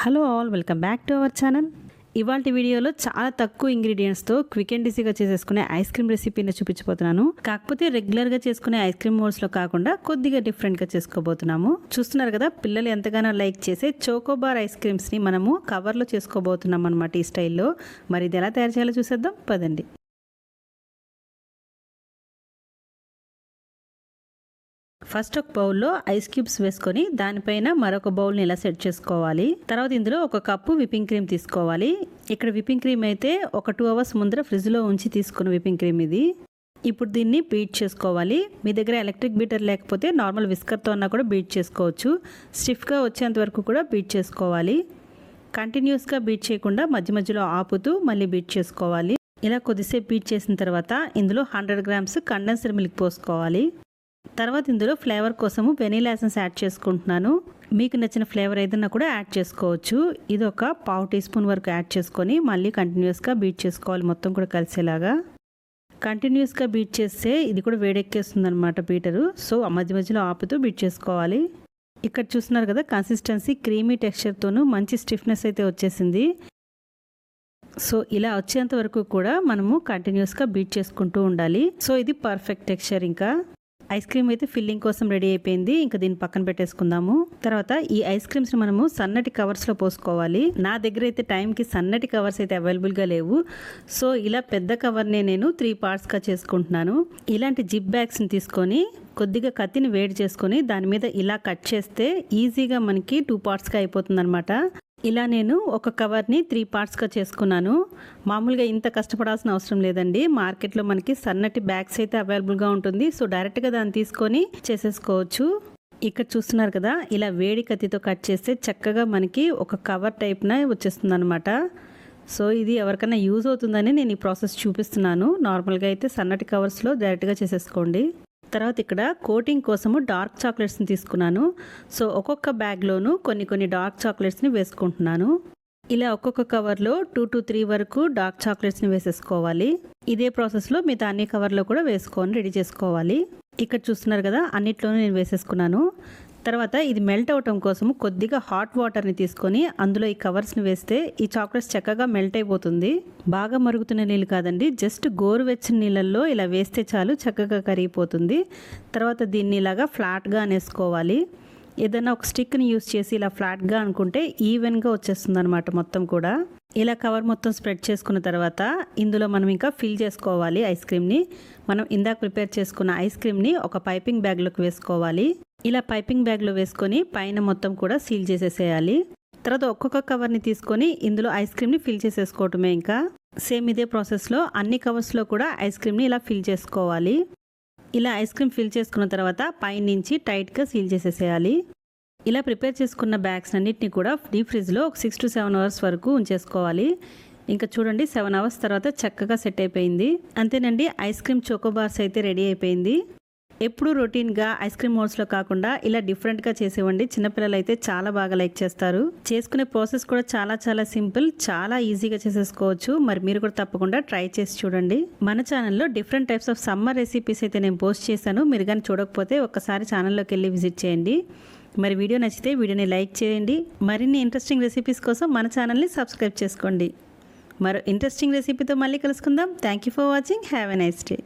Hello all, welcome back to our channel. ఇవాళ వీడియోలో చాలా తక్కువ ఇంగ్రీడియంట్స్తో క్విక్ అండ్ ఈజీగా చేసేసుకునే ఐస్ క్రీమ్ రెసిపీని చూపించబోతున్నాను. కాకపోతే రెగ్యులర్గా చేసుకునే ఐస్ క్రీమ్ మోడ్స్లో కాకుండా కొద్దిగా డిఫరెంట్గా చేసుకోబోతున్నాము. చూస్తున్నారు కదా, పిల్లలు ఎంతగానో లైక్ చేసే చోకోబార్ ఐస్ క్రీమ్స్ని మనము కవర్లో చేసుకోబోతున్నాం అనమాట ఈ స్టైల్లో. మరి ఇది ఎలా తయారు చేయాలో చూసేద్దాం పదండి. ఫస్ట్ ఒక బౌల్లో ఐస్ క్యూబ్స్ వేసుకొని దానిపైన మరొక బౌల్ని ఇలా సెట్ చేసుకోవాలి. తర్వాత ఇందులో ఒక కప్పు విప్పింగ్ క్రీమ్ తీసుకోవాలి. ఇక్కడ విప్పింగ్ క్రీమ్ అయితే ఒక 2 hours ముందర ఫ్రిడ్జ్లో ఉంచి తీసుకున్న విప్పింగ్ క్రీమ్ ఇది. ఇప్పుడు దీన్ని బీట్ చేసుకోవాలి. మీ దగ్గర ఎలక్ట్రిక్ బీటర్ లేకపోతే నార్మల్ విస్కర్తో అన్నా కూడా బీట్ చేసుకోవచ్చు. స్టిఫ్గా వచ్చేంత వరకు కూడా బీట్ చేసుకోవాలి. కంటిన్యూస్గా బీట్ చేయకుండా మధ్య మధ్యలో ఆపుతూ మళ్ళీ బీట్ చేసుకోవాలి. ఇలా కొద్దిసేపు బీట్ చేసిన తర్వాత ఇందులో 100 grams కండెన్స్డ్ మిల్క్ పోసుకోవాలి. తర్వాత ఇందులో ఫ్లేవర్ కోసము వెనీలా ఎసెన్స్ యాడ్ చేసుకుంటున్నాను. మీకు నచ్చిన ఫ్లేవర్ ఏదైనా కూడా యాడ్ చేసుకోవచ్చు. ఇది ఒక 1/2 teaspoon వరకు యాడ్ చేసుకొని మళ్ళీ కంటిన్యూస్గా బీట్ చేసుకోవాలి, మొత్తం కూడా కలిసేలాగా. కంటిన్యూస్గా బీట్ చేస్తే ఇది కూడా వేడెక్కేస్తుంది అనమాట బీటరు. సో మధ్య మధ్యలో ఆపుతూ బీట్ చేసుకోవాలి. ఇక్కడ చూస్తున్నారు కదా, కన్సిస్టెన్సీ క్రీమీ టెక్స్చర్తోనూ మంచి స్టిఫ్నెస్ అయితే వచ్చేసింది. సో ఇలా వచ్చేంత వరకు కూడా మనము కంటిన్యూస్గా బీట్ చేసుకుంటూ ఉండాలి. సో ఇది పర్ఫెక్ట్ టెక్స్చర్. ఇంకా ఐస్ క్రీమ్ అయితే ఫిల్లింగ్ కోసం రెడీ అయిపోయింది. ఇంకా దీన్ని పక్కన పెట్టేసుకుందాము. తర్వాత ఈ ఐస్ క్రీమ్స్ ని మనము సన్నటి కవర్స్ లో పోసుకోవాలి. నా దగ్గర అయితే టైంకి సన్నటి కవర్స్ అయితే అవైలబుల్ గా లేవు. సో ఇలా పెద్ద కవర్ నే నేను 3 parts గా చేసుకుంటున్నాను. ఇలాంటి జిప్ బ్యాగ్స్ ని తీసుకొని కొద్దిగా కత్తిని వేడి చేసుకొని దాని మీద ఇలా కట్ చేస్తే ఈజీగా మనకి 2 parts గా అయిపోతుంది అనమాట. ఇలా నేను ఒక కవర్ని 3 parts గా చేసుకున్నాను. మామూలుగా ఇంత కష్టపడాల్సిన అవసరం లేదండి. మార్కెట్లో మనకి సన్నటి బ్యాగ్స్ అయితే అవైలబుల్గా ఉంటుంది. సో డైరెక్ట్గా దాన్ని తీసుకొని చేసేసుకోవచ్చు. ఇక్కడ చూస్తున్నారు కదా, ఇలా వేడి కత్తితో కట్ చేస్తే చక్కగా మనకి ఒక కవర్ టైప్న వచ్చేస్తుంది అనమాట. సో ఇది ఎవరికైనా యూజ్ అవుతుందని నేను ఈ ప్రాసెస్ చూపిస్తున్నాను. నార్మల్గా అయితే సన్నటి కవర్స్లో డైరెక్ట్గా చేసేసుకోండి. తర్వాత ఇక్కడ కోటింగ్ కోసము డార్క్ చాక్లెట్స్ని తీసుకున్నాను. సో ఒక్కొక్క బ్యాగ్లోనూ కొన్ని డార్క్ చాక్లెట్స్ని వేసుకుంటున్నాను. ఇలా ఒక్కొక్క కవర్లో 2 to 3 వరకు డార్క్ చాక్లెట్స్ని వేసేసుకోవాలి. ఇదే ప్రాసెస్లో మిగతా అన్ని కవర్లో కూడా వేసుకొని రెడీ చేసుకోవాలి. ఇక్కడ చూస్తున్నారు కదా, అన్నిట్లోనూ నేను వేసేసుకున్నాను. తర్వాత ఇది మెల్ట్ అవటం కోసము కొద్దిగా హాట్ వాటర్ని తీసుకొని అందులో ఈ కవర్స్ని వేస్తే ఈ చాక్లెట్స్ చక్కగా మెల్ట్ అయిపోతుంది. బాగా మరుగుతున్న నీళ్ళు కాదండి, జస్ట్ గోరువెచ్చని నీళ్ళల్లో ఇలా వేస్తే చాలు, చక్కగా కరిగిపోతుంది. తర్వాత దీన్ని ఇలాగా ఫ్లాట్గా అనేసుకోవాలి. ఏదైనా ఒక స్టిక్ని యూస్ చేసి ఇలా ఫ్లాట్గా అనుకుంటే ఈవెన్గా వచ్చేస్తుంది అనమాట మొత్తం కూడా. ఇలా కవర్ మొత్తం స్ప్రెడ్ చేసుకున్న తర్వాత ఇందులో మనం ఇంకా ఫిల్ చేసుకోవాలి ఐస్ క్రీమ్ని. మనం ఇందాక ప్రిపేర్ చేసుకున్న ఐస్ క్రీమ్ని ఒక పైపింగ్ బ్యాగ్లోకి వేసుకోవాలి. ఇలా పైపింగ్ బ్యాగ్లో వేసుకొని పైన మొత్తం కూడా సీల్ చేసేసేయాలి. తర్వాత ఒక్కొక్క కవర్ని తీసుకొని ఇందులో ఐస్ క్రీమ్ని ఫిల్ చేసేసుకోవటమే. ఇంకా సేమ్ ఇదే ప్రాసెస్లో అన్ని కవర్స్లో కూడా ఐస్ క్రీమ్ని ఇలా ఫిల్ చేసుకోవాలి. ఇలా ఐస్ క్రీమ్ ఫిల్ చేసుకున్న తర్వాత పైనుంచి టైట్గా సీల్ చేసేసేయాలి. ఇలా ప్రిపేర్ చేసుకున్న బ్యాగ్స్ అన్నిటిని కూడా డీప్ ఫ్రిడ్జ్లో ఒక 6 to 7 hours వరకు ఉంచేసుకోవాలి. ఇంకా చూడండి, 7 hours తర్వాత చక్కగా సెట్ అయిపోయింది. అంతేనండి, ఐస్ క్రీమ్ చోకోబార్స్ అయితే రెడీ అయిపోయింది. ఎప్పుడు రొటీన్గా ఐస్ క్రీమ్ మోడ్స్లో కాకుండా ఇలా డిఫరెంట్గా చేసేవండి. చిన్నపిల్లలు అయితే చాలా బాగా లైక్ చేస్తారు. చేసుకునే ప్రాసెస్ కూడా చాలా సింపుల్, చాలా ఈజీగా చేసేసుకోవచ్చు. మరి మీరు కూడా తప్పకుండా ట్రై చేసి చూడండి. మన ఛానల్లో different types of summer recipes అయితే నేను పోస్ట్ చేశాను. మీరు కానీ చూడకపోతే ఒక్కసారి ఛానల్లోకి వెళ్ళి విజిట్ చేయండి. మరి వీడియో నచ్చితే వీడియోని లైక్ చేయండి. మరిన్ని ఇంట్రెస్టింగ్ రెసిపీస్ కోసం మన ఛానల్ని సబ్స్క్రైబ్ చేసుకోండి. మరో ఇంట్రెస్టింగ్ రెసిపీతో మళ్ళీ కలుసుకుందాం. Thank you for watching. Have a nice day.